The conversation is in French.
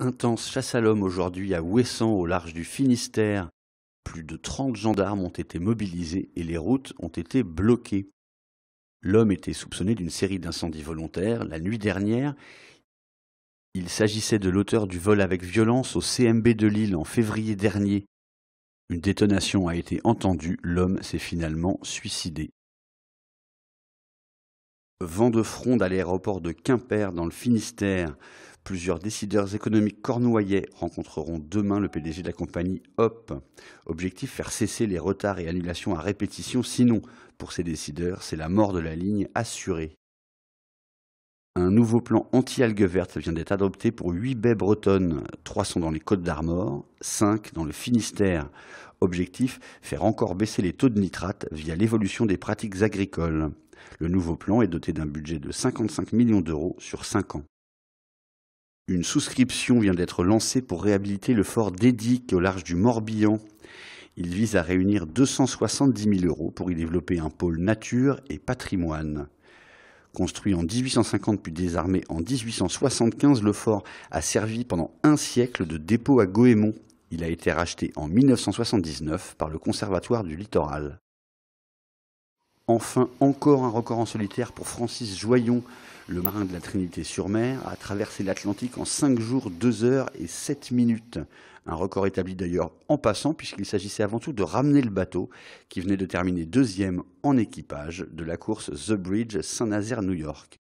Intense chasse à l'homme aujourd'hui à Ouessant, au large du Finistère. Plus de 30 gendarmes ont été mobilisés et les routes ont été bloquées. L'homme était soupçonné d'une série d'incendies volontaires. La nuit dernière, il s'agissait de l'auteur du vol avec violence au CMB de Lille en février dernier. Une détonation a été entendue. L'homme s'est finalement suicidé. Vent de fronde à l'aéroport de Quimper dans le Finistère. Plusieurs décideurs économiques cornouaillais rencontreront demain le PDG de la compagnie Hop. Objectif, faire cesser les retards et annulations à répétition, sinon, pour ces décideurs, c'est la mort de la ligne assurée. Un nouveau plan anti-algues vertes vient d'être adopté pour 8 baies bretonnes. 3 sont dans les Côtes d'Armor, 5 dans le Finistère. Objectif, faire encore baisser les taux de nitrate via l'évolution des pratiques agricoles. Le nouveau plan est doté d'un budget de 55 millions d'euros sur 5 ans. Une souscription vient d'être lancée pour réhabiliter le fort d'Édic au large du Morbihan. Il vise à réunir 270 000 euros pour y développer un pôle nature et patrimoine. Construit en 1850 puis désarmé en 1875, le fort a servi pendant un siècle de dépôt à Goémon. Il a été racheté en 1979 par le Conservatoire du Littoral. Enfin, encore un record en solitaire pour Francis Joyon. Le marin de la Trinité-sur-Mer a traversé l'Atlantique en 5 jours, 2 heures et 7 minutes. Un record établi d'ailleurs en passant, puisqu'il s'agissait avant tout de ramener le bateau, qui venait de terminer 2e en équipage de la course The Bridge Saint-Nazaire-New York.